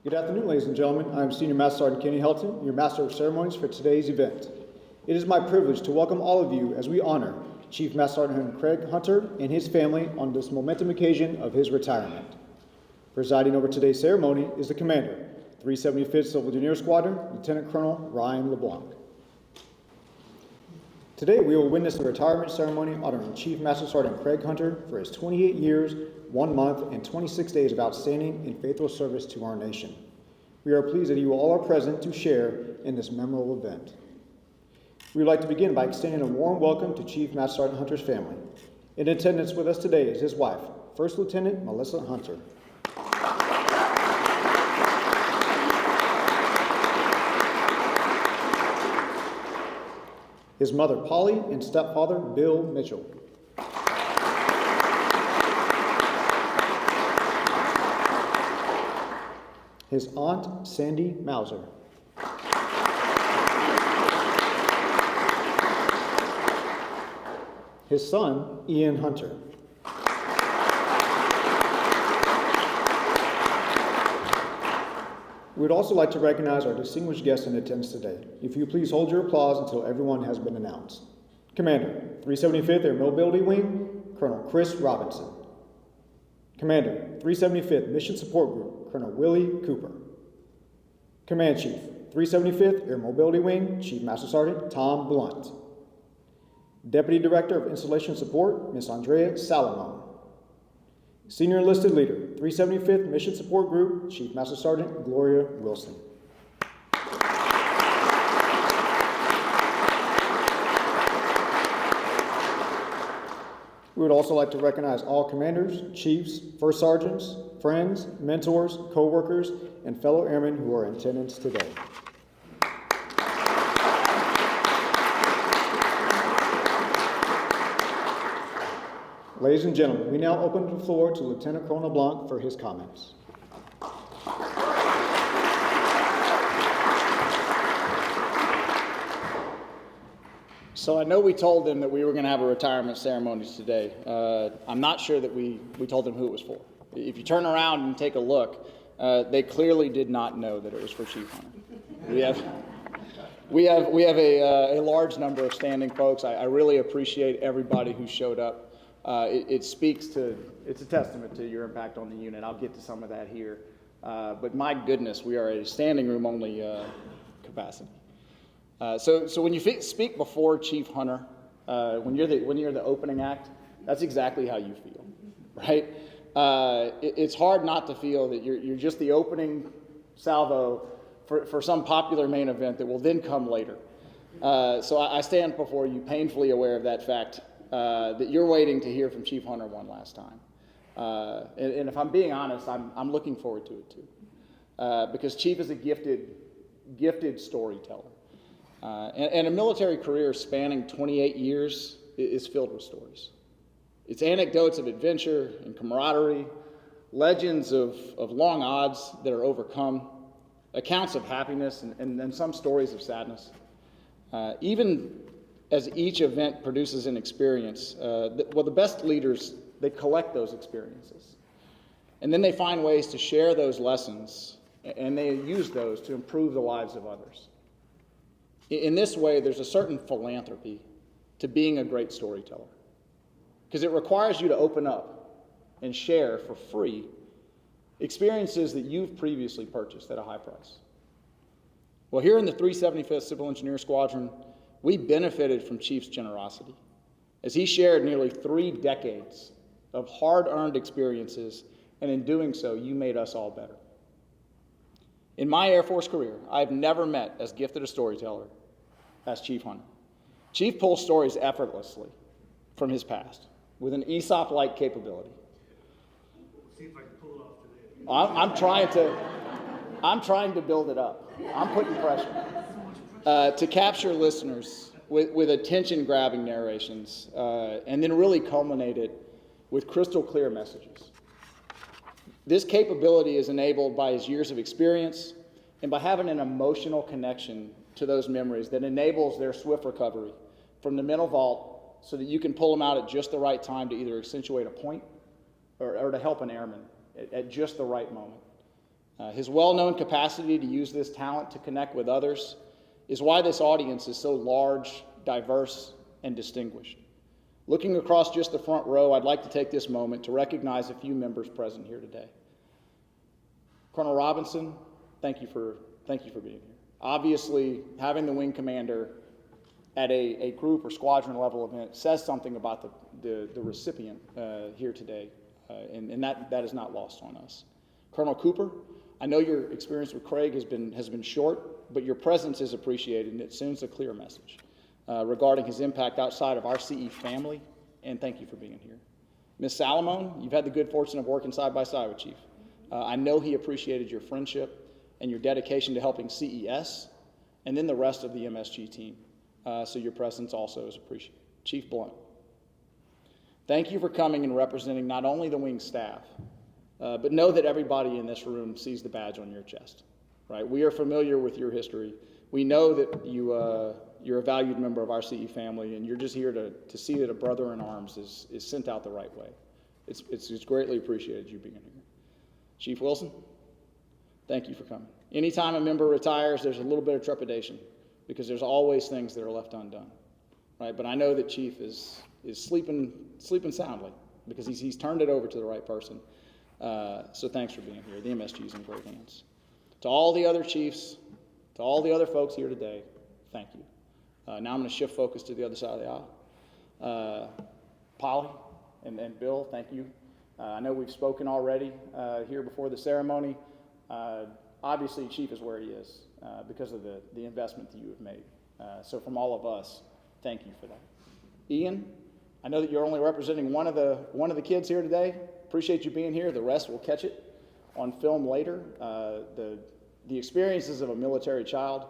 Good afternoon, ladies and gentlemen. I'm Senior Master Sergeant Kenny Helton, your Master of Ceremonies for today's event. It is my privilege to welcome all of you as we honor Chief Master Sergeant Craig Hunter and his family on this momentum occasion of his retirement. Presiding over today's ceremony is the Commander, 375th Civil Engineer Squadron, Lieutenant Colonel Ryan LeBlanc. Today we will witness the retirement ceremony honoring Chief Master Sergeant Craig Hunter for his 28 years, 1 month, and 26 days of outstanding and faithful service to our nation. We are pleased that you all are present to share in this memorable event. We would like to begin by extending a warm welcome to Chief Master Sergeant Hunter's family. In attendance with us today is his wife, First Lieutenant Melissa Hunter. His mother, Polly, and stepfather, Bill Mitchell. His aunt, Sandy Mauser. His son, Ian Hunter. We would also like to recognize our distinguished guests in attendance today. If you please hold your applause until everyone has been announced. Commander, 375th Air Mobility Wing, Colonel Chris Robinson. Commander, 375th Mission Support Group, Colonel Willie Cooper. Command Chief, 375th Air Mobility Wing, Chief Master Sergeant Tom Blunt. Deputy Director of Installation Support, Ms. Andrea Salomon. Senior Enlisted Leader, 375th Mission Support Group, Chief Master Sergeant Gloria Wilson. We would also like to recognize all commanders, chiefs, first sergeants, friends, mentors, co-workers, and fellow airmen who are in attendance today. Ladies and gentlemen, we now open the floor to Lieutenant Colonel Blanc for his comments. So I know we told them that we were going to have a retirement ceremony today. I'm not sure that we told them who it was for. If you turn around and take a look, they clearly did not know that it was for Chief Hunter. We have a large number of standing folks. I really appreciate everybody who showed up. It's a testament to your impact on the unit. I'll get to some of that here. But my goodness, we are a standing room only capacity. So when you speak before Chief Hunter, when you're the opening act, that's exactly how you feel, right? It's hard not to feel that you're just the opening salvo for some popular main event that will then come later. So I stand before you painfully aware of that fact, that you're waiting to hear from Chief Hunter one last time. And if I'm being honest, I'm looking forward to it too, because Chief is a gifted storyteller. And a military career spanning 28 years is filled with stories. It's anecdotes of adventure and camaraderie, legends of long odds that are overcome, accounts of happiness, and some stories of sadness. Even as each event produces an experience, the best leaders, they collect those experiences. And then they find ways to share those lessons, and they use those to improve the lives of others. In this way, there's a certain philanthropy to being a great storyteller, because it requires you to open up and share for free experiences that you've previously purchased at a high price. Well, here in the 375th Civil Engineer Squadron, we benefited from Chief's generosity, as he shared nearly 3 decades of hard-earned experiences, and in doing so, you made us all better. In my Air Force career, I've never met as gifted a storyteller as Chief Hunter. Chief pulls stories effortlessly from his past with an Aesop-like capability. See if I can pull it off today. I'm trying to build it up. I'm putting pressure to capture listeners with attention-grabbing narrations, and then really culminate it with crystal clear messages. This capability is enabled by his years of experience and by having an emotional connection to those memories that enables their swift recovery from the mental vault so that you can pull them out at just the right time to either accentuate a point or to help an airman at just the right moment. His well-known capacity to use this talent to connect with others is why this audience is so large, diverse, and distinguished. Looking across just the front row, I'd like to take this moment to recognize a few members present here today. Colonel Robinson, thank you for being here. Obviously, having the wing commander at a group or squadron level event says something about the recipient here today, and that is not lost on us. Colonel Cooper, I know your experience with Craig has been short, but your presence is appreciated, and it sends a clear message regarding his impact outside of our CE family, and thank you for being here. Ms. Salamone, you've had the good fortune of working side by side with Chief. I know he appreciated your friendship and your dedication to helping CES, and then the rest of the MSG team. So your presence also is appreciated. Chief Blunt, thank you for coming and representing not only the wing staff, but know that everybody in this room sees the badge on your chest, right? We are familiar with your history. We know that you're a valued member of our CE family, and you're just here to see that a brother in arms is sent out the right way. It's greatly appreciated you being here. Chief Wilson, thank you for coming. Anytime a member retires, there's a little bit of trepidation because there's always things that are left undone, right? But I know that Chief is sleeping soundly because he's turned it over to the right person. So thanks for being here. The MSG is in great hands. To all the other chiefs, to all the other folks here today, thank you. Now I'm going to shift focus to the other side of the aisle. Polly and Bill, thank you. I know we've spoken already here before the ceremony. Obviously, Chief is where he is because of the investment that you have made. So from all of us, thank you for that. Ian, I know that you're only representing one of the kids here today. Appreciate you being here. The rest will catch it on film later. The experiences of a military child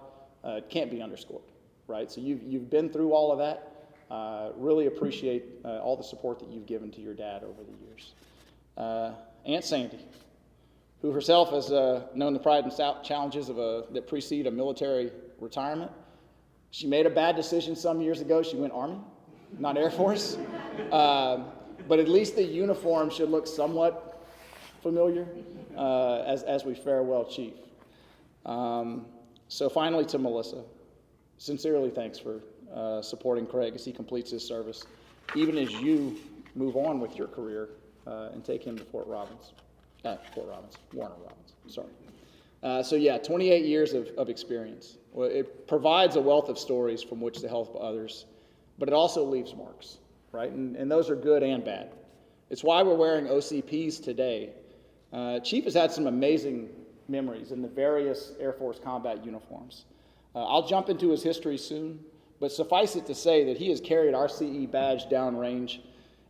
can't be underscored, right? So you've been through all of that. Really appreciate all the support that you've given to your dad over the years. Aunt Sandy, who herself has known the pride and challenges that precede a military retirement. She made a bad decision some years ago. She went Army, not Air Force. But at least the uniform should look somewhat familiar as we farewell Chief. So finally to Melissa, sincerely thanks for supporting Craig as he completes his service, even as you move on with your career and take him to Warner Robins, sorry. So yeah, 28 years of experience. Well, it provides a wealth of stories from which to help others, but it also leaves marks, right? And those are good and bad. It's why we're wearing OCPs today. Chief has had some amazing memories in the various Air Force combat uniforms. I'll jump into his history soon, but suffice it to say that he has carried our CE badge downrange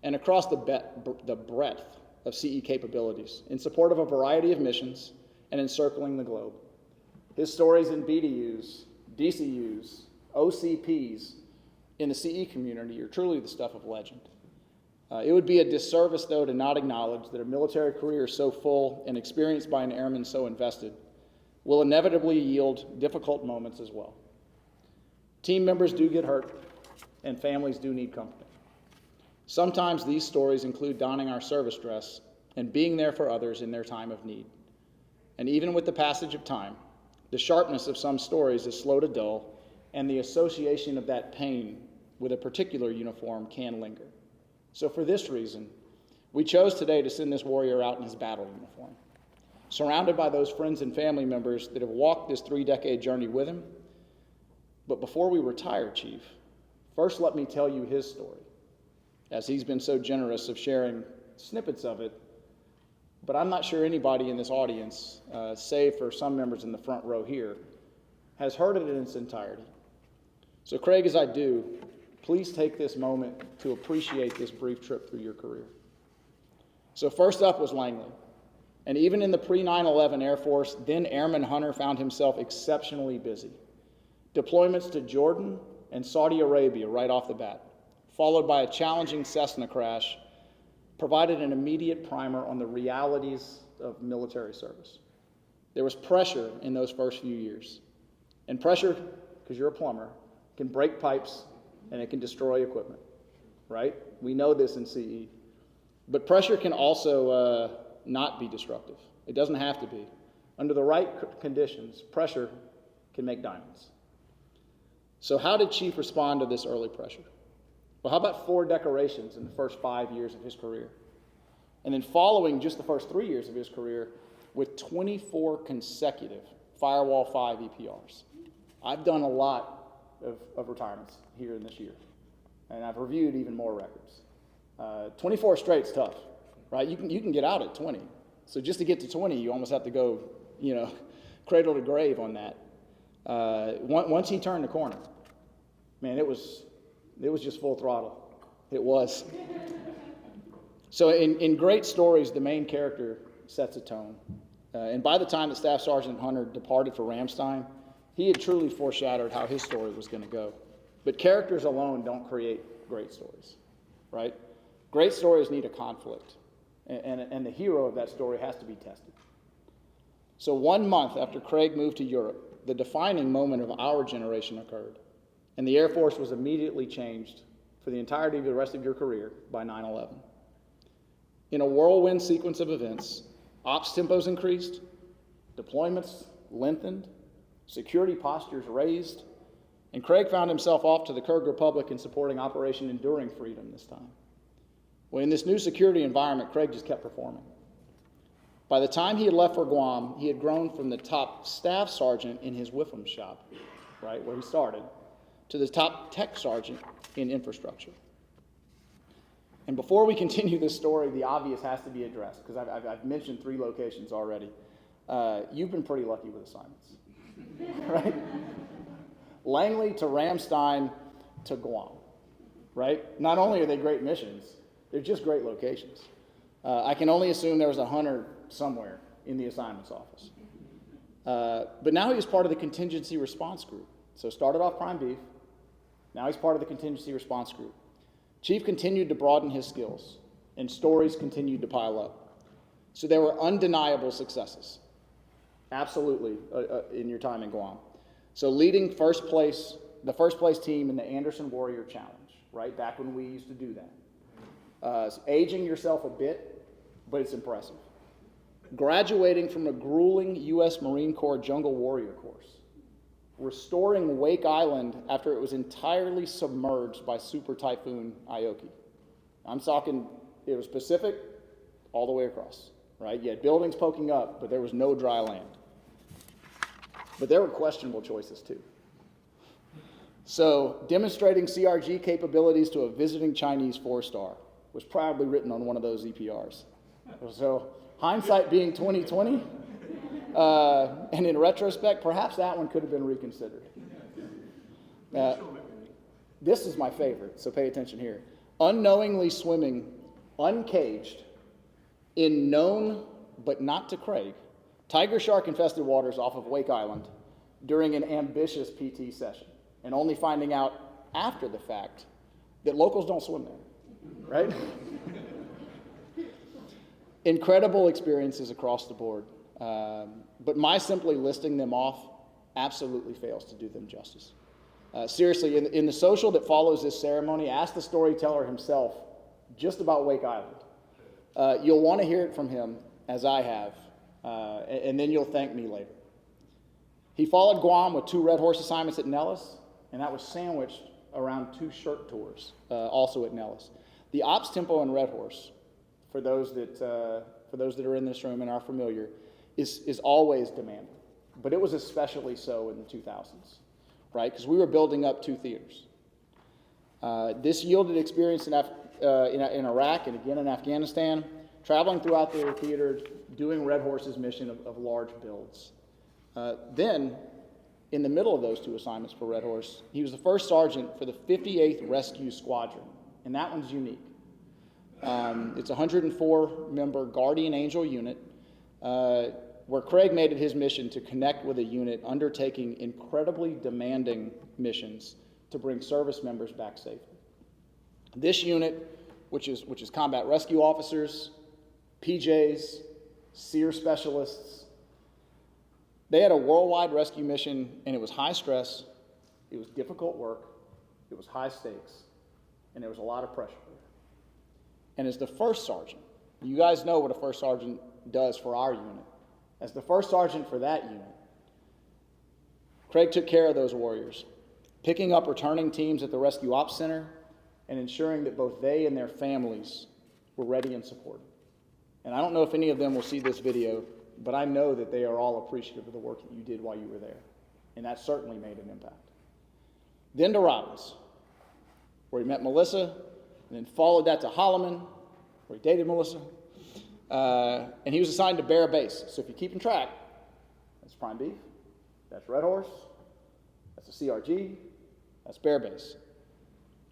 and across the breadth of CE capabilities in support of a variety of missions and encircling the globe. His stories in BDUs, DCUs, OCPs in the CE community are truly the stuff of legend. It would be a disservice, though, to not acknowledge that a military career so full and experienced by an airman so invested will inevitably yield difficult moments as well. Team members do get hurt, and families do need company. Sometimes these stories include donning our service dress and being there for others in their time of need. And even with the passage of time, the sharpness of some stories is slow to dull, and the association of that pain with a particular uniform can linger. So for this reason, we chose today to send this warrior out in his battle uniform, surrounded by those friends and family members that have walked this 3-decade journey with him. But before we retire, Chief, first let me tell you his story, as he's been so generous of sharing snippets of it. But I'm not sure anybody in this audience, save for some members in the front row here, has heard it in its entirety. So Craig, as I do, please take this moment to appreciate this brief trip through your career. So first up was Langley. And even in the pre-9/11 Air Force, then Airman Hunter found himself exceptionally busy. Deployments to Jordan and Saudi Arabia right off the bat, followed by a challenging Cessna crash, provided an immediate primer on the realities of military service. There was pressure in those first few years. And pressure, because you're a plumber, can break pipes and it can destroy equipment, right? We know this in CE. But pressure can also not be destructive. It doesn't have to be. Under the right conditions, pressure can make diamonds. So how did Chief respond to this early pressure? Well, how about 4 decorations in the first 5 years of his career? And then following just the first 3 years of his career with 24 consecutive Firewall 5 EPRs. I've done a lot of retirements here in this year, and I've reviewed even more records. 24 straight's tough, right? You can get out at 20. So just to get to 20, you almost have to go, cradle to grave on that. Once he turned the corner, man, it was just full throttle. It was. So in great stories, the main character sets a tone. And by the time that Staff Sergeant Hunter departed for Ramstein, he had truly foreshadowed how his story was going to go. But characters alone don't create great stories, right? Great stories need a conflict, and the hero of that story has to be tested. So 1 month after Craig moved to Europe, the defining moment of our generation occurred, and the Air Force was immediately changed for the entirety of the rest of your career by 9/11. In a whirlwind sequence of events, ops tempos increased, deployments lengthened, security postures raised, and Craig found himself off to the Kyrgyz Republic in supporting Operation Enduring Freedom this time. Well, in this new security environment, Craig just kept performing. By the time he had left for Guam, he had grown from the top staff sergeant in his Whiffam shop, right, where he started, to the top tech sergeant in infrastructure. And before we continue this story, the obvious has to be addressed, because I've mentioned 3 locations already. You've been pretty lucky with assignments, right? Langley to Ramstein to Guam, right? Not only are they great missions, they're just great locations. I can only assume there was a hunter somewhere in the assignments office. But now he's part of the contingency response group. So started off prime beef, now he's part of the contingency response group. Chief continued to broaden his skills, and stories continued to pile up. So there were undeniable successes, absolutely, in your time in Guam. So leading the first place team in the Anderson Warrior Challenge, right, back when we used to do that. Aging yourself a bit, but it's impressive. Graduating from a grueling U.S. Marine Corps Jungle Warrior course. Restoring Wake Island after it was entirely submerged by Super Typhoon Aoki. I'm talking, it was Pacific all the way across, right? You had buildings poking up, but there was no dry land. But there were questionable choices too. So demonstrating CRG capabilities to a visiting Chinese 4-star was proudly written on one of those EPRs. So hindsight being 2020, and in retrospect, perhaps that one could have been reconsidered. This is my favorite, so pay attention here. Unknowingly swimming, uncaged, in known, but not to Craig, tiger shark infested waters off of Wake Island during an ambitious PT session, and only finding out after the fact that locals don't swim there, right? Incredible experiences across the board. But my simply listing them off absolutely fails to do them justice. Seriously, in the social that follows this ceremony, ask the storyteller himself just about Wake Island. You'll want to hear it from him, as I have, and then you'll thank me later. He followed Guam with 2 Red Horse assignments at Nellis, and that was sandwiched around 2 shirt tours, also at Nellis. The ops tempo in Red Horse, for those that are in this room and are familiar, is always demanding, but it was especially so in the 2000s, right? Because we were building up 2 theaters. This yielded experience in Iraq and again in Afghanistan, traveling throughout the theater, doing Red Horse's mission of large builds. Then, in the middle of those 2 assignments for Red Horse, he was the first sergeant for the 58th Rescue Squadron, and that one's unique. It's a 104-member Guardian Angel unit, where Craig made it his mission to connect with a unit undertaking incredibly demanding missions to bring service members back safely. This unit, which is combat rescue officers, PJs, SEER specialists, they had a worldwide rescue mission, and it was high stress, it was difficult work, it was high stakes, and there was a lot of pressure. And as the first sergeant, you guys know what a first sergeant does for our unit. As the first sergeant for that unit, Craig took care of those warriors, picking up returning teams at the Rescue Ops Center and ensuring that both they and their families were ready and supported. And I don't know if any of them will see this video, but I know that they are all appreciative of the work that you did while you were there. And that certainly made an impact. Then to Robbins, where he met Melissa, and then followed that to Holloman, where he dated Melissa. And he was assigned to Bear Base. So if you're keeping track, that's Prime Beef, that's Red Horse, that's the CRG, that's Bear Base.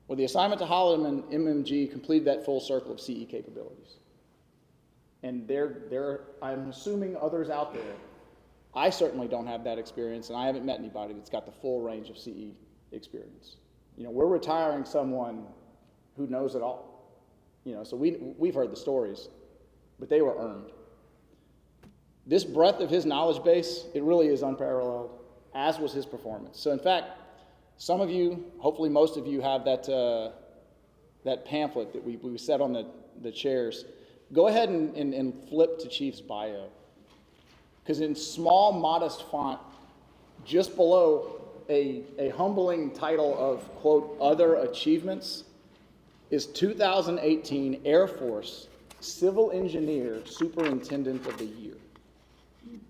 Well, the assignment to Holloman MMG completed that full circle of CE capabilities. And I'm assuming others out there, I certainly don't have that experience, and I haven't met anybody that's got the full range of CE experience. You know, we're retiring someone who knows it all. You know, so we've heard the stories, but they were earned. This breadth of his knowledge base, it really is unparalleled, as was his performance. So in fact, some of you, hopefully most of you, have that pamphlet that we set on the chairs. Go ahead and flip to Chief's bio. Because in small, modest font, just below a humbling title of, quote, other achievements, is 2018 Air Force Civil Engineer Superintendent of the Year.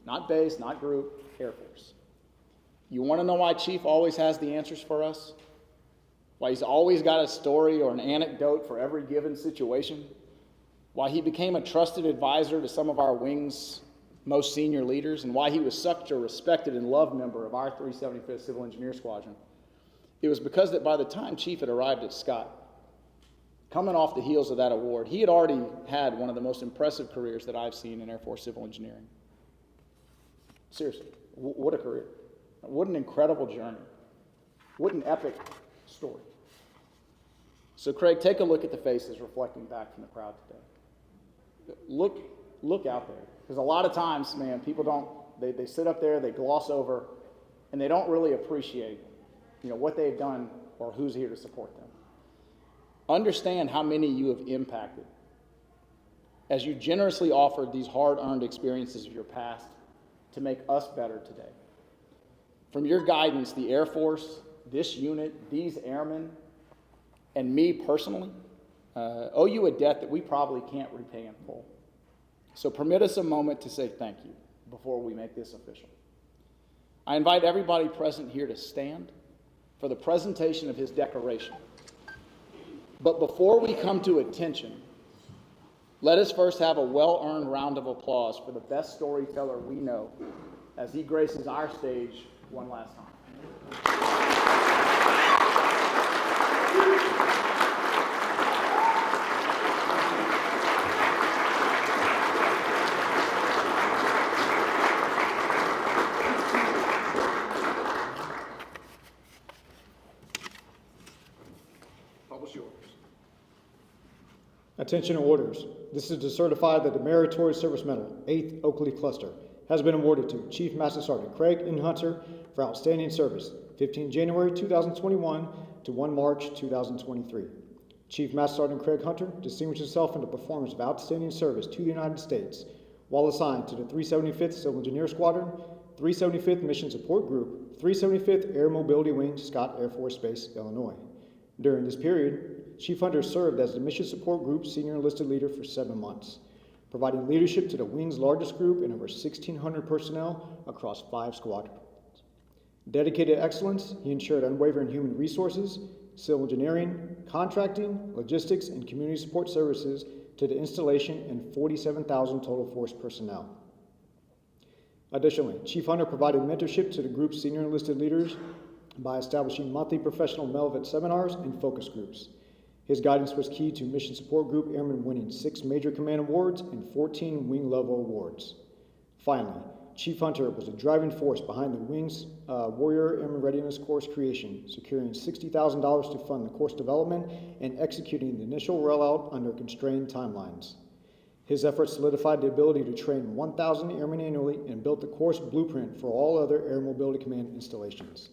Not base, not group, Air Force. You want to know why Chief always has the answers for us? Why he's always got a story or an anecdote for every given situation? Why he became a trusted advisor to some of our wing's most senior leaders, and why he was such a respected and loved member of our 375th Civil Engineer Squadron? It was because that by the time Chief had arrived at Scott, coming off the heels of that award, he had already had one of the most impressive careers that I've seen in Air Force Civil Engineering. Seriously, what a career. What an incredible journey. What an epic story. So Craig, take a look at the faces reflecting back from the crowd today. Look out there. Because a lot of times, man, people don't, they sit up there, they gloss over, and they don't really appreciate, what they've done or who's here to support them. Understand how many you have impacted as you generously offered these hard-earned experiences of your past to make us better today. From your guidance, the Air Force, this unit, these airmen, and me personally, owe you a debt that we probably can't repay in full. So permit us a moment to say thank you before we make this official. I invite everybody present here to stand for the presentation of his decoration. But before we come to attention, let us first have a well-earned round of applause for the best storyteller we know as he graces our stage one last time. Publish yours. Attention orders. This is to certify that the Meritorious Service Medal, 8th Oak Leaf Cluster, has been awarded to Chief Master Sergeant Craig N. Hunter for outstanding service, 15 January 2021 to 1 March 2023. Chief Master Sergeant Craig Hunter distinguished himself in the performance of outstanding service to the United States while assigned to the 375th Civil Engineer Squadron, 375th Mission Support Group, 375th Air Mobility Wing, Scott Air Force Base, Illinois. During this period, Chief Hunter served as the Mission Support Group Senior Enlisted Leader for 7 months, providing leadership to the Wing's largest group and over 1,600 personnel across 5 squadrons. Dedicated to excellence, he ensured unwavering human resources, civil engineering, contracting, logistics, and community support services to the installation and 47,000 total force personnel. Additionally, Chief Hunter provided mentorship to the group's senior enlisted leaders by establishing monthly professional Melvin seminars and focus groups. His guidance was key to Mission Support Group Airmen winning 6 major command awards and 14 wing level awards. Finally, Chief Hunter was a driving force behind the Wing's Warrior Airman Readiness Course creation, securing $60,000 to fund the course development and executing the initial rollout under constrained timelines. His efforts solidified the ability to train 1,000 airmen annually and built the course blueprint for all other Air Mobility Command installations.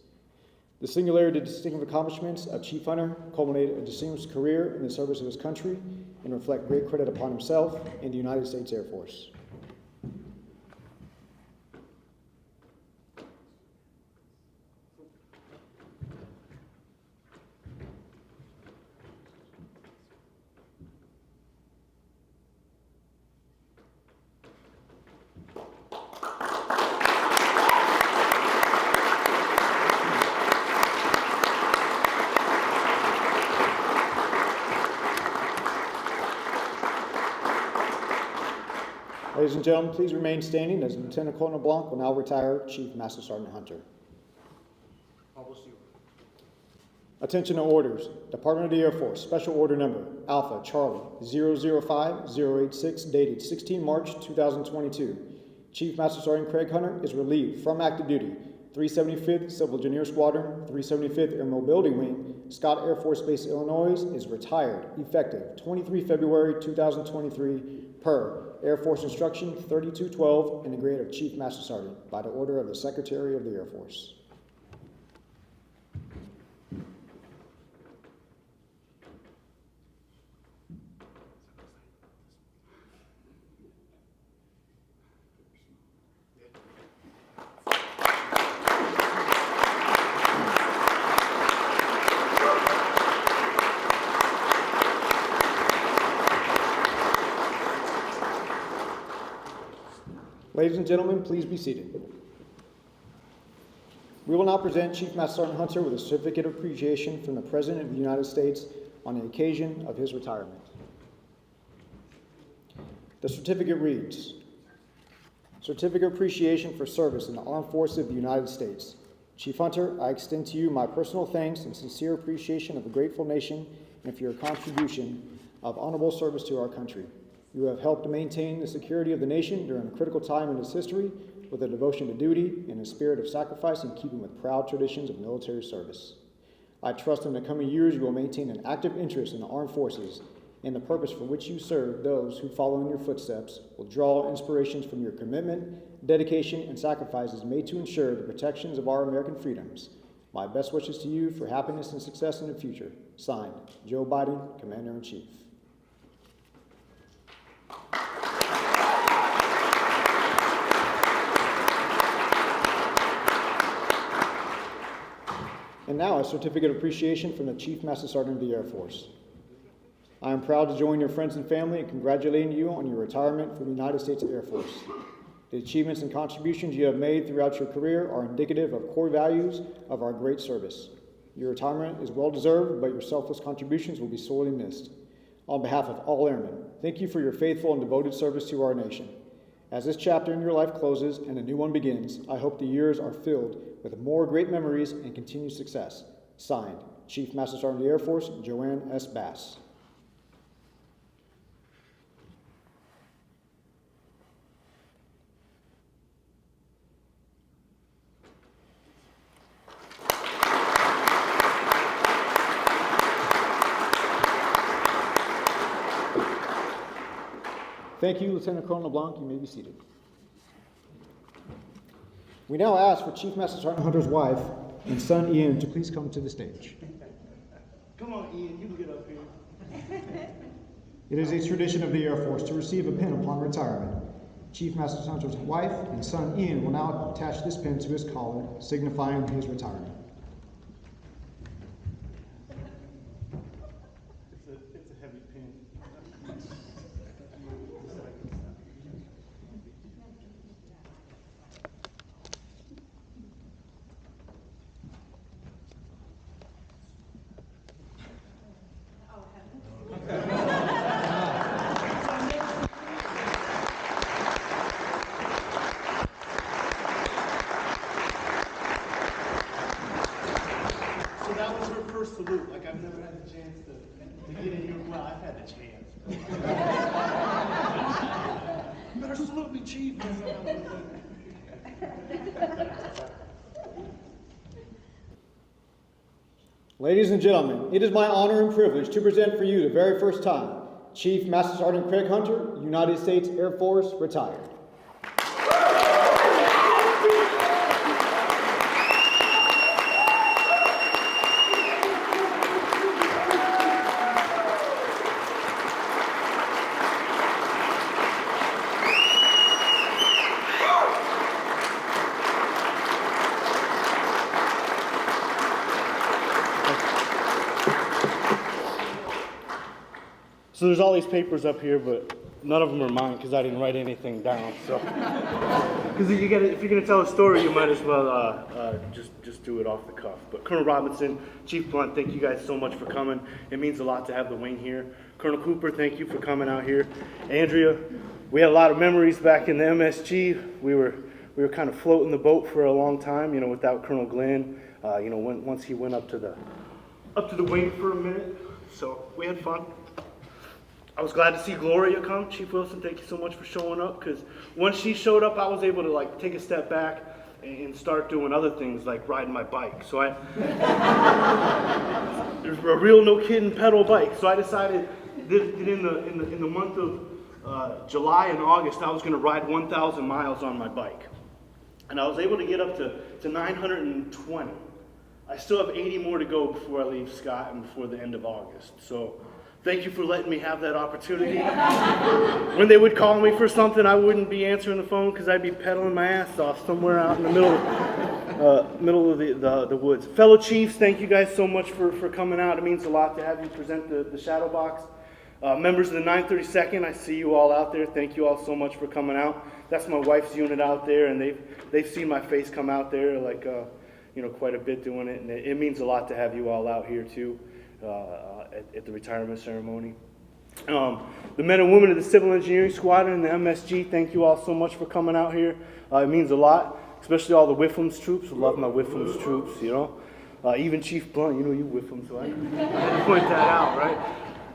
The singularity and distinctive accomplishments of Chief Hunter culminated a distinguished career in the service of his country and reflect great credit upon himself and the United States Air Force. Ladies and gentlemen, please remain standing as Lieutenant Colonel Blanc will now retire Chief Master Sergeant Hunter. Attention to orders. Department of the Air Force, Special Order Number Alpha Charlie 005086, dated 16 March 2022. Chief Master Sergeant Craig Hunter is relieved from active duty. 375th Civil Engineer Squadron, 375th Air Mobility Wing, Scott Air Force Base, Illinois, is retired, effective 23 February 2023, per Air Force Instruction 3212, in the grade of Chief Master Sergeant, by the order of the Secretary of the Air Force. Ladies and gentlemen, please be seated. We will now present Chief Master Sergeant Hunter with a certificate of appreciation from the President of the United States on the occasion of his retirement. The certificate reads, Certificate of Appreciation for Service in the Armed Forces of the United States. Chief Hunter, I extend to you my personal thanks and sincere appreciation of a grateful nation and for your contribution of honorable service to our country. You have helped to maintain the security of the nation during a critical time in its history with a devotion to duty and a spirit of sacrifice in keeping with proud traditions of military service. I trust in the coming years you will maintain an active interest in the armed forces and the purpose for which you serve. Those who follow in your footsteps will draw inspirations from your commitment, dedication, and sacrifices made to ensure the protections of our American freedoms. My best wishes to you for happiness and success in the future. Signed, Joe Biden, Commander-in-Chief. And now, a certificate of appreciation from the Chief Master Sergeant of the Air Force. I am proud to join your friends and family in congratulating you on your retirement from the United States Air Force. The achievements and contributions you have made throughout your career are indicative of core values of our great service. Your retirement is well deserved, but your selfless contributions will be sorely missed. On behalf of all airmen, thank you for your faithful and devoted service to our nation. As this chapter in your life closes and a new one begins, I hope the years are filled with more great memories and continued success. Signed, Chief Master Sergeant of the Air Force, Joanne S. Bass. Thank you, Lieutenant Colonel LeBlanc. You may be seated. We now ask for Chief Master Sergeant Hunter's wife and son Ian to please come to the stage. Come on, Ian, you can get up here. It is a tradition of the Air Force to receive a pin upon retirement. Chief Master Sergeant Hunter's wife and son Ian will now attach this pin to his collar, signifying his retirement. It's a heavy pin. So that was her first salute. Like, I've never had the chance to get in here. Well, I've had the chance. You better salute me, Chief. Ladies and gentlemen, it is my honor and privilege to present for you the very first time, Chief Master Sergeant Craig Hunter, United States Air Force, retired. So there's all these papers up here, but none of them are mine because I didn't write anything down. So, because if you're gonna tell a story, you might as well just do it off the cuff. But Colonel Robinson, Chief Blunt, thank you guys so much for coming. It means a lot to have the wing here. Colonel Cooper, thank you for coming out here. Andrea, we had a lot of memories back in the MSG. We were kind of floating the boat for a long time, without Colonel Glenn. Once he went up to the wing for a minute, so we had fun. I was glad to see Gloria come. Chief Wilson, thank you so much for showing up, because once she showed up, I was able to take a step back and start doing other things like riding my bike. So there's a real no kidding pedal bike. So I decided that in the month of July and August, I was going to ride 1,000 miles on my bike, and I was able to get up to 920. I still have 80 more to go before I leave Scott and before the end of August. So thank you for letting me have that opportunity. When they would call me for something, I wouldn't be answering the phone because I'd be pedaling my ass off somewhere out in the middle of the woods. Fellow chiefs, thank you guys so much for coming out. It means a lot to have you present the shadow box. Members of the 932nd, I see you all out there. Thank you all so much for coming out. That's my wife's unit out there, and they've seen my face come out there quite a bit doing it, and it means a lot to have you all out here too. At the retirement ceremony. The men and women of the Civil Engineering Squadron and the MSG, thank you all so much for coming out here. It means a lot, especially all the Whifflums troops. I love my Whifflums troops, Even Chief Blunt, you Whifflum, so I had to point that out, right?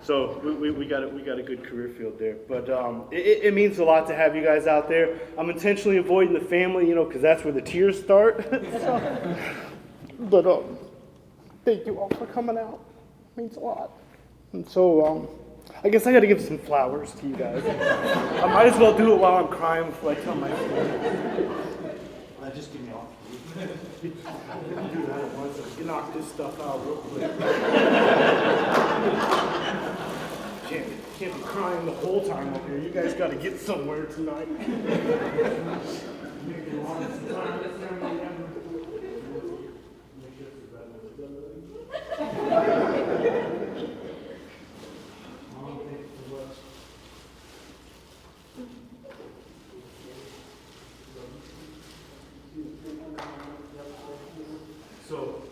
So we got a good career field there. But it means a lot to have you guys out there. I'm intentionally avoiding the family, because that's where the tears start. But thank you all for coming out. It means a lot. And so, I guess I got to give some flowers to you guys. I might as well do it while I'm crying before I tell my story. Just give me off. Do that at once. So you knock this stuff out real quick. Can't be crying the whole time up here. You guys got to get somewhere tonight. So,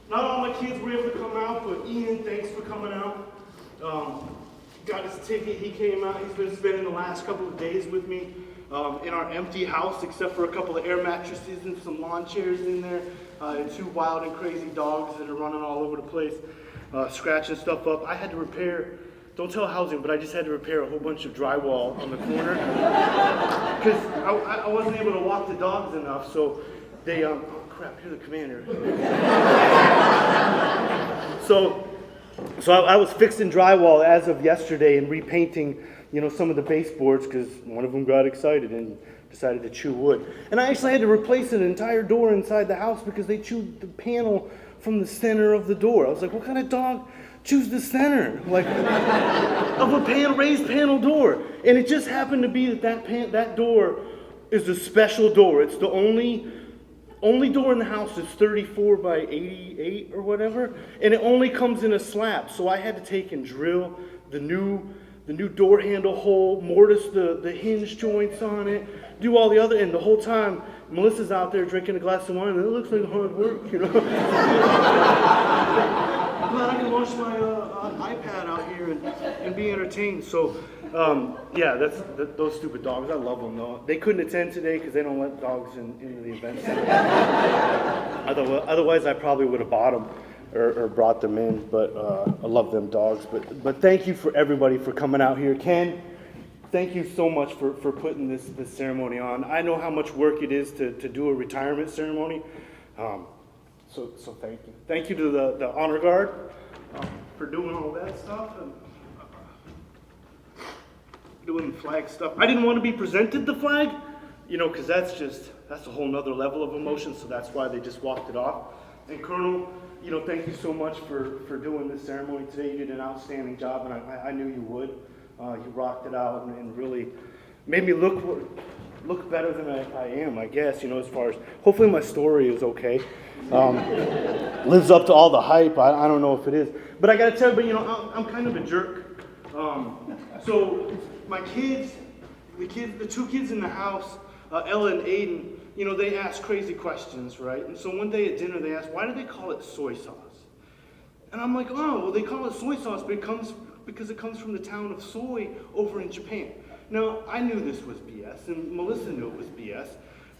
not all my kids were able to come out, but Ian, thanks for coming out. Got his ticket, he came out. He's been spending the last couple of days with me in our empty house, except for a couple of air mattresses and some lawn chairs in there, and two wild and crazy dogs that are running all over the place, scratching stuff up. I had to repair, don't tell housing, but I just had to repair a whole bunch of drywall on the corner because I wasn't able to walk the dogs enough, so they, oh crap, you're the commander. So I was fixing drywall as of yesterday and repainting, some of the baseboards because one of them got excited and decided to chew wood. And I actually had to replace an entire door inside the house because they chewed the panel from the center of the door. I was like, what kind of dog chews the center of a raised panel door? And it just happened to be that door is a special door. It's the only door in the house is 34 by 88 or whatever, and it only comes in a slab. So I had to take and drill the new door handle hole, mortise the hinge joints on it, do all the other, and the whole time Melissa's out there drinking a glass of wine, and it looks like hard work, I'm glad I can launch my iPad out here and be entertained. So, those stupid dogs, I love them though. They couldn't attend today because they don't let dogs into the event center. Otherwise, I probably would have bought them or brought them in, but I love them dogs. But thank you for everybody for coming out here. Ken, thank you so much for putting this ceremony on. I know how much work it is to do a retirement ceremony. So thank you. Thank you to the Honor Guard for doing all that stuff and doing the flag stuff. I didn't want to be presented the flag, because that's a whole nother level of emotion, so that's why they just walked it off. And Colonel, thank you so much for doing this ceremony today. You did an outstanding job, and I knew you would. You rocked it out and really made me look better than I am, I guess, as far as, hopefully my story is okay. Lives up to all the hype. I don't know if it is. But I got to tell you, I'm kind of a jerk. So my kids, the two kids in the house, Ella and Aiden, you know, they ask crazy questions, right? And so one day at dinner they asked, why do they call it soy sauce? And I'm like, oh, well, they call it soy sauce because it comes from the town of Soy over in Japan. Now, I knew this was BS, and Melissa knew it was BS,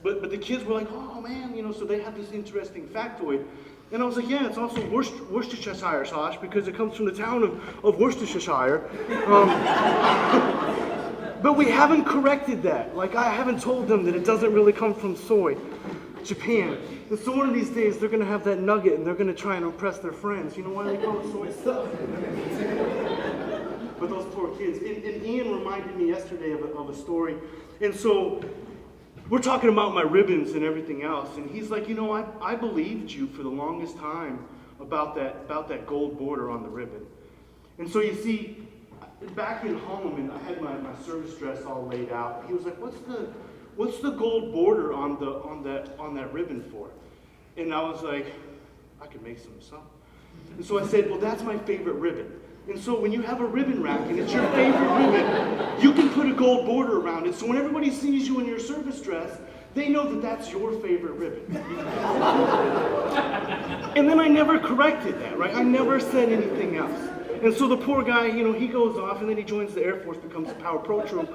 but the kids were like, oh man, you know, so they had this interesting factoid. And I was like, yeah, it's also Worcestershire sauce because it comes from the town of Worcestershire. But we haven't corrected that. Like, I haven't told them that it doesn't really come from Soy, Japan. And so one of these days, they're going to have that nugget and they're going to try and impress their friends. You know why they call it soy stuff? But those poor kids. And Ian reminded me yesterday of a story. And so we're talking about my ribbons and everything else. And he's like, you know, I believed you for the longest time about that gold border on the ribbon. And so you see, back in home, and I had my service dress all laid out. He was like, "What's the gold border on that ribbon for?" And I was like, "I could make some up." And so I said, "Well, that's my favorite ribbon." And so when you have a ribbon rack and it's your favorite ribbon, you can put a gold border around it. So when everybody sees you in your service dress, they know that that's your favorite ribbon. And then I never corrected that, right? I never said anything else. And so the poor guy, you know, he goes off and then he joins the Air Force, becomes a Power Pro Troop.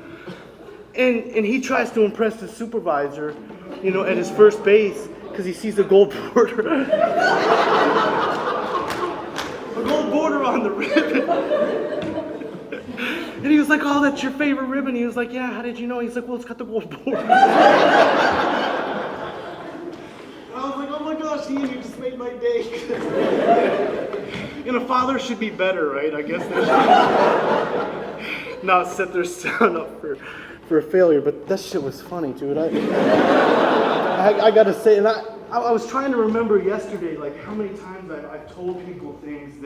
And he tries to impress his supervisor, you know, at his first base because he sees a gold border. A gold border on the ribbon. And he was like, "Oh, that's your favorite ribbon." He was like, "Yeah, how did you know?" He's like, "Well, it's got the gold border." And I was like, "Oh my gosh, Ian, you just made my day." And a father should be better, right? I guess they should not set their son up for a failure. But that shit was funny, dude. I gotta say, and I was trying to remember yesterday, like how many times I've told people things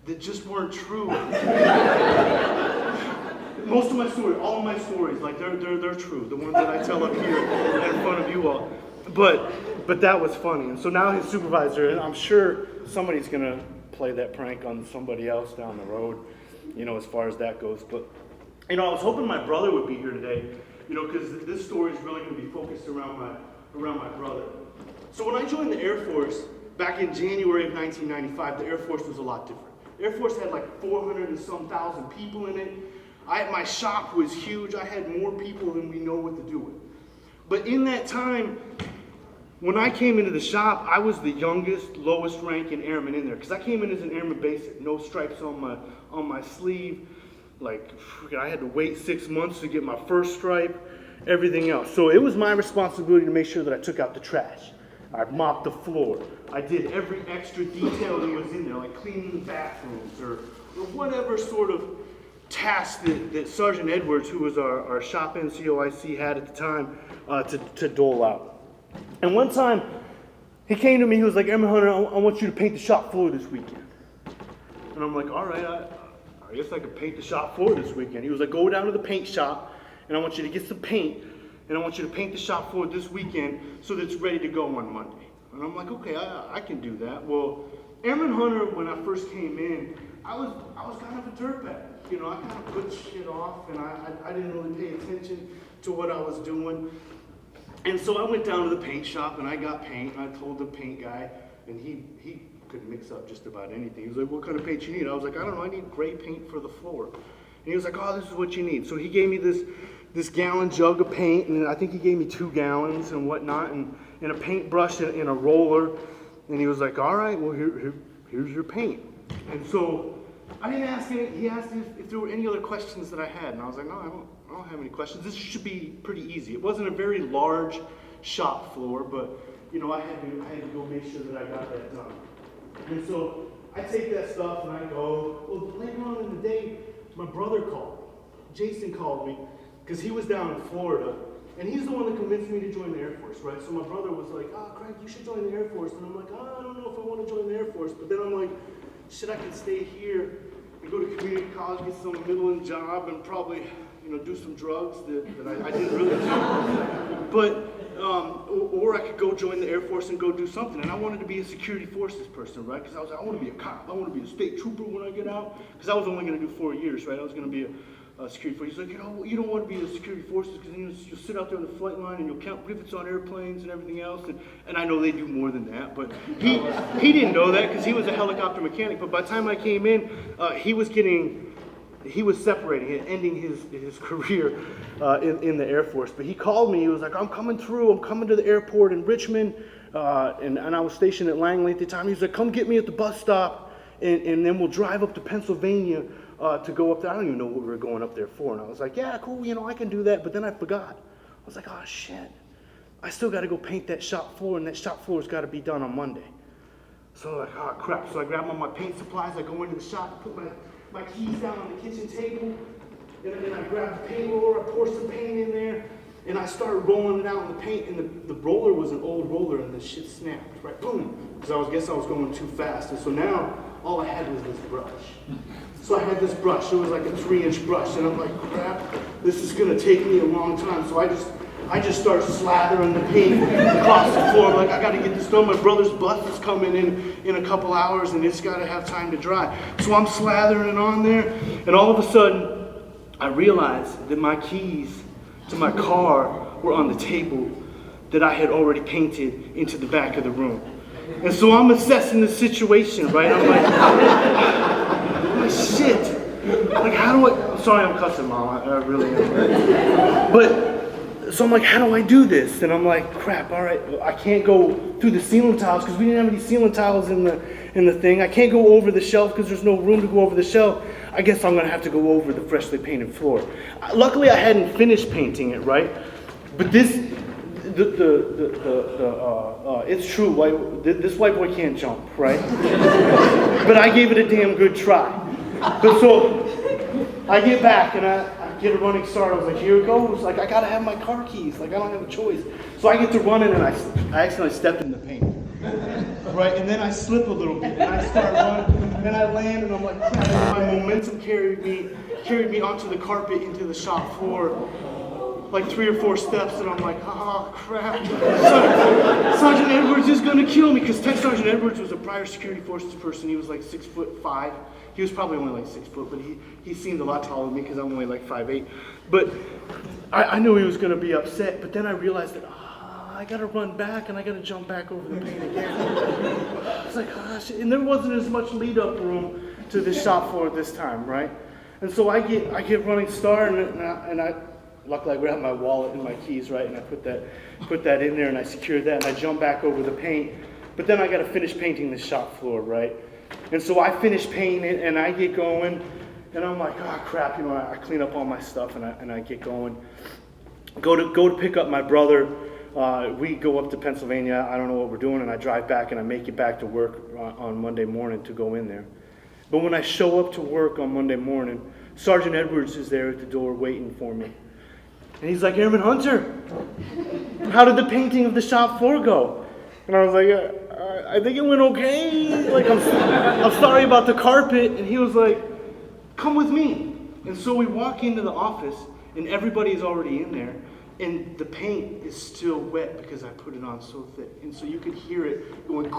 that just weren't true. Most of my stories, all of my stories, like they're true. The ones that I tell up here in front of you all. But that was funny. And so now his supervisor, and I'm sure somebody's gonna play that prank on somebody else down the road, you know, as far as that goes. But, you know, I was hoping my brother would be here today, you know, because this story is really going to be focused around my brother. So when I joined the Air Force back in January of 1995, the Air Force was a lot different. The Air Force had like 400 and some thousand people in it. My shop was huge. I had more people than we know what to do with. But in that time, when I came into the shop, I was the youngest, lowest ranking airman in there because I came in as an airman basic, no stripes on my sleeve. Like, I had to wait 6 months to get my first stripe, everything else. So it was my responsibility to make sure that I took out the trash. I mopped the floor. I did every extra detail that was in there, like cleaning the bathrooms or whatever sort of task that Sergeant Edwards, who was our shop NCOIC, had at the time to dole out. And one time, he came to me, he was like, "Airman Hunter, I want you to paint the shop floor this weekend." And I'm like, "All right, I guess I could paint the shop floor this weekend." He was like, "Go down to the paint shop, and I want you to get some paint, and I want you to paint the shop floor this weekend so that it's ready to go on Monday." And I'm like, "Okay, I can do that." Well, Airman Hunter, when I first came in, I was kind of a dirtbag. You know, I kind of put shit off, and I didn't really pay attention to what I was doing. And so I went down to the paint shop and I got paint, and I told the paint guy, and he could mix up just about anything. He was like, "What kind of paint you need?" I was like, "I don't know, I need gray paint for the floor." And he was like, "Oh, this is what you need." So he gave me this gallon jug of paint, and I think he gave me 2 gallons and whatnot, and a paintbrush and a roller. And he was like, "All right, well, here's your paint." And so I didn't ask any, he asked if there were any other questions that I had, and I was like, "No, I don't have any questions. This should be pretty easy." It wasn't a very large shop floor, but you know, I had to go make sure that I got that done. And so I take that stuff and I go. Well, later on in the day, my brother called me. Jason called me because he was down in Florida, and he's the one that convinced me to join the Air Force, right? So my brother was like, "Oh, Craig, you should join the Air Force." And I'm like, "Oh, I don't know if I want to join the Air Force." But then I'm like, shit, I can stay here and go to community college, get some middling job, and probably, you know, do some drugs that I didn't really do. But, or I could go join the Air Force and go do something. And I wanted to be a security forces person, right? Because I was like, I want to be a cop. I want to be a state trooper when I get out. Because I was only going to do 4 years, right? I was going to be security force. He's like, you don't want to be in the security forces because you'll sit out there on the flight line and you'll count rivets on airplanes and everything else. And I know they do more than that, but he didn't know that because he was a helicopter mechanic. But by the time I came in, he was separating, ending his career in the Air Force. But he called me. He was like, I'm coming to the airport in Richmond, and I was stationed at Langley at the time. He was like, come get me at the bus stop, and then we'll drive up to Pennsylvania to go up there. I don't even know what we were going up there for. And I was like, yeah, cool, I can do that. But then I forgot. I was like, oh, shit. I still got to go paint that shop floor, and that shop floor's got to be done on Monday. So I'm like, oh, crap. So I grab all my paint supplies. I go into the shop, put my keys down on the kitchen table, and then I grab the paint roller, I pour some paint in there, and I started rolling it out in the paint, and the roller was an old roller, and the shit snapped, right, boom, because I guess I was going too fast, and so now all I had was this brush. So I had this brush, it was like a 3-inch brush, and I'm like, crap, this is gonna take me a long time, so I just started slathering the paint across the floor. I'm like, I gotta get this done. My brother's bus is coming in a couple hours and it's gotta have time to dry. So I'm slathering it on there, and all of a sudden, I realized that my keys to my car were on the table that I had already painted into the back of the room. And so I'm assessing the situation, right? I'm like, shit. Like, how do I, sorry I'm cussing, Mom, I really am. But, so I'm like, how do I do this? And I'm like, crap, all right, I can't go through the ceiling tiles because we didn't have any ceiling tiles in the thing. I can't go over the shelf because there's no room to go over the shelf. I guess I'm gonna have to go over the freshly painted floor. Luckily, I hadn't finished painting it, right? But this, it's true, this white boy can't jump, right? But I gave it a damn good try. But so, I get back and I get a running start. I was like, here it goes. Like, I gotta have my car keys. Like, I don't have a choice. So I get to running and I accidentally step in the paint. Right, and then I slip a little bit and I start running and I land and I'm like, crap, and my momentum carried me onto the carpet into the shop floor. Like 3 or 4 steps, and I'm like, oh crap. Sergeant Edwards is gonna kill me, because Tech Sergeant Edwards was a prior security forces person. He was like 6'5". He was probably only like 6 foot, but he seemed a lot taller than me because I'm only like 5'8". But I knew he was gonna be upset, but then I realized that, I gotta run back and I gotta jump back over the paint again. I was like, oh shit, and there wasn't as much lead up room to this shop floor this time, right? And so I get running start and I luckily I grabbed my wallet and my keys, right, and I put that in there and I secured that and I jump back over the paint. But then I got to finish painting the shop floor, right? And so I finish painting it and I get going, and I'm like, oh crap, I clean up all my stuff and I get going. Go to pick up my brother. We go up to Pennsylvania. I don't know what we're doing, and I drive back and I make it back to work on Monday morning to go in there. But when I show up to work on Monday morning, Sergeant Edwards is there at the door waiting for me. And he's like, Airman Hunter, how did the painting of the shop floor go? And I was like, I think it went okay. Like, I'm sorry about the carpet. And he was like, come with me. And so we walk into the office, and everybody's already in there. And the paint is still wet because I put it on so thick. And so you could hear it going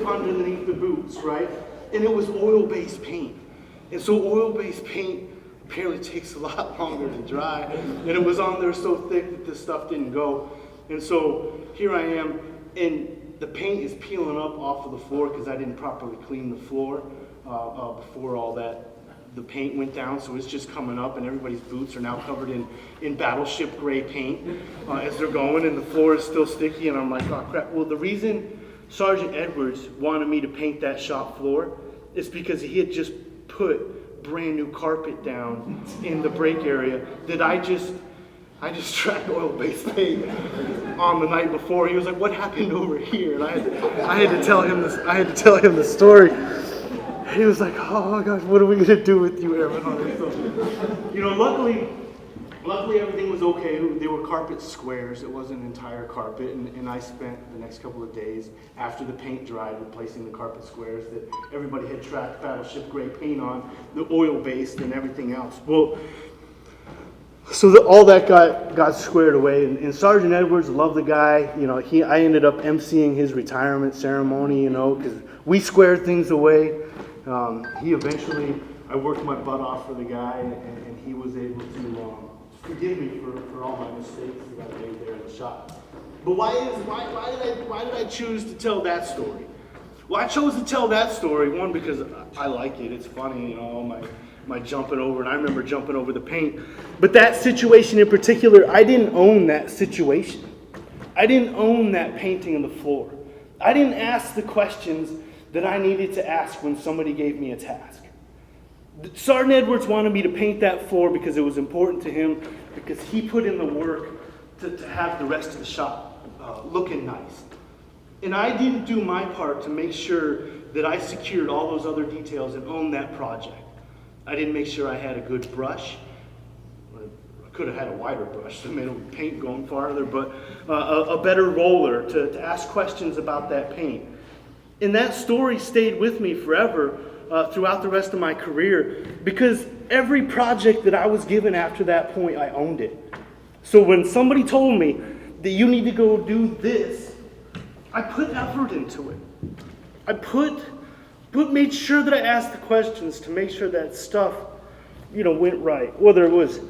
underneath the boots, right? And it was oil-based paint. And so oil-based paint apparently takes a lot longer to dry. And it was on there so thick that this stuff didn't go. And so here I am, and the paint is peeling up off of the floor because I didn't properly clean the floor before all that. The paint went down, so it's just coming up, and everybody's boots are now covered in battleship gray paint as they're going, and the floor is still sticky, and I'm like, oh crap. Well, the reason Sergeant Edwards wanted me to paint that shop floor is because he had just put brand new carpet down in the break area that I just tracked oil-based paint on the night before. He was like, what happened over here? And I had to tell him this. I had to tell him the story. He was like, oh my gosh, what are we gonna do with you, Airman Hunter? So, luckily everything was okay. They were carpet squares. It wasn't an entire carpet. And I spent the next couple of days after the paint dried replacing the carpet squares that everybody had tracked battleship gray paint on, the oil-based and everything else. Well, so all that got squared away. And Sergeant Edwards, loved the guy. I ended up emceeing his retirement ceremony, because we squared things away. He eventually I worked my butt off for the guy, and he was able to forgive me for all my mistakes that I made there in the shop. But why did I choose to tell that story? Well, I chose to tell that story, one, because I like it. It's funny, my jumping over, and I remember jumping over the paint. But that situation in particular, I didn't own that situation. I didn't own that painting on the floor. I didn't ask the questions that I needed to ask when somebody gave me a task. Sergeant Edwards wanted me to paint that floor because it was important to him, because he put in the work to have the rest of the shop looking nice. And I didn't do my part to make sure that I secured all those other details and owned that project. I didn't make sure I had a good brush. I could have had a wider brush that made the paint going farther, but a better roller to ask questions about that paint. And that story stayed with me forever throughout the rest of my career, because every project that I was given after that point, I owned it. So when somebody told me that you need to go do this, I put effort into it. I made sure that I asked the questions to make sure that stuff, went right. Whether it was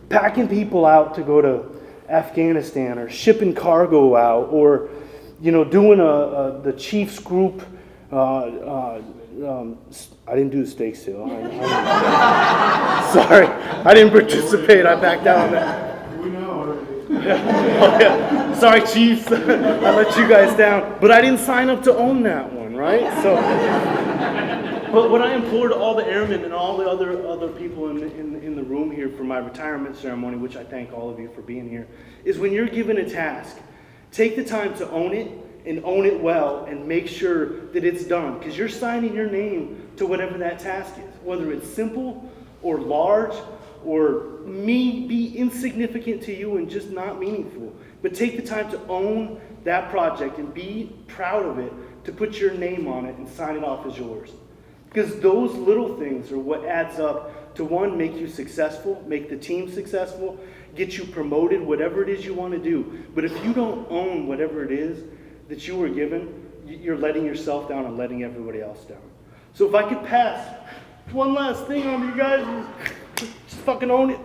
packing people out to go to Afghanistan, or shipping cargo out, or doing the Chiefs group. I didn't do the stake sale. Sorry, I didn't participate. I backed out on that. We know already. Oh, yeah. Sorry, Chiefs. I let you guys down. But I didn't sign up to own that one, right? So, but what I implored all the airmen and all the other people in the room here for my retirement ceremony, which I thank all of you for being here, is when you're given a task, take the time to own it, and own it well, and make sure that it's done. Because you're signing your name to whatever that task is. Whether it's simple or large, or be insignificant to you and just not meaningful. But take the time to own that project and be proud of it, to put your name on it and sign it off as yours. Because those little things are what adds up to, one, make you successful, make the team successful, get you promoted, whatever it is you want to do. But if you don't own whatever it is that you were given, you're letting yourself down and letting everybody else down. So if I could pass one last thing on to you guys, just fucking own it.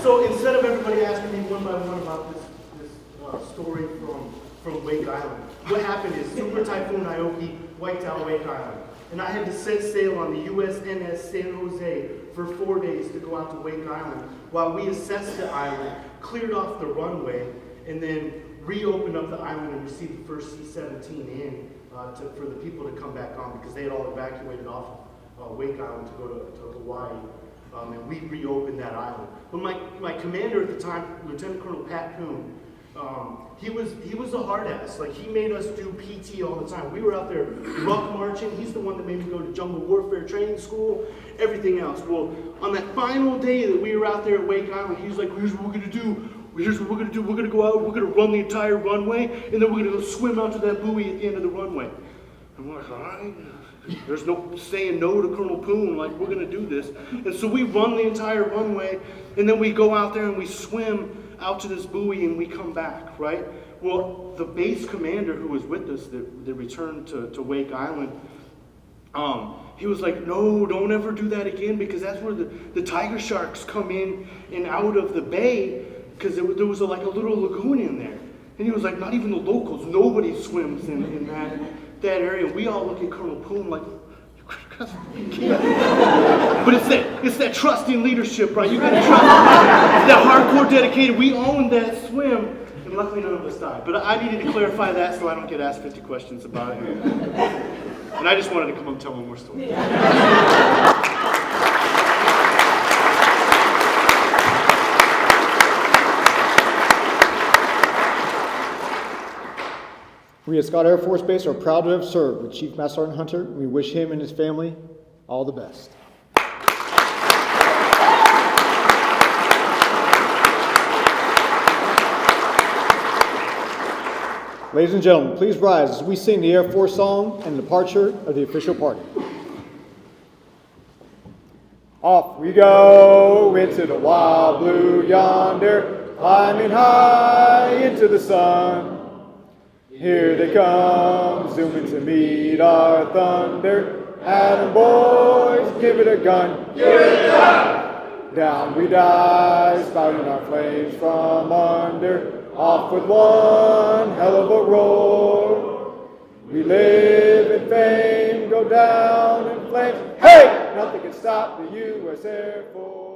So instead of everybody asking me one by one about this story from Wake Island, what happened is Super Typhoon Ioki wiped out Wake Island. And I had to set sail on the USNS San Jose for 4 days to go out to Wake Island while we assessed the island, cleared off the runway, and then reopened up the island and received the first C-17 in for the people to come back on, because they had all evacuated off Wake Island to go to Hawaii. And we reopened that island. But my commander at the time, Lieutenant Colonel Pat Coon, he was a hard ass. Like, he made us do PT all the time. We were out there ruck marching. He's the one that made me go to jungle warfare training school, everything else. Well, on that final day that we were out there at Wake Island, he was like, here's what we're gonna do. Here's what we're gonna do. We're gonna go out, we're gonna run the entire runway, and then we're gonna go swim out to that buoy at the end of the runway. And we're like, all right. There's no saying no to Colonel Poon, like, we're gonna do this. And so we run the entire runway, and then we go out there and we swim out to this buoy and we come back, right? Well, the base commander who was with us that returned to Wake Island, he was like, no, don't ever do that again, because that's where the tiger sharks come in and out of the bay, because there was like a little lagoon in there. And he was like, not even the locals, nobody swims in that area. We all look at Colonel Poon like, but it's that trusting leadership, right? You gotta trust that hardcore dedicated. We own that swim, and luckily none of us died. But I needed to clarify that so I don't get asked 50 questions about it. And I just wanted to come up and tell one more story. We at Scott Air Force Base are proud to have served with Chief Master Sergeant Hunter, and we wish him and his family all the best. Ladies and gentlemen, please rise as we sing the Air Force song and the departure of the official party. Off we go into the wild blue yonder, climbing high into the sun. Here they come, zooming to meet our thunder. Atom boys, give it a gun. Give it a gun! Down we dive, spouting our flames from under. Off with one hell of a roar. We live in fame, go down in flames. Hey! Nothing can stop the U.S. Air Force.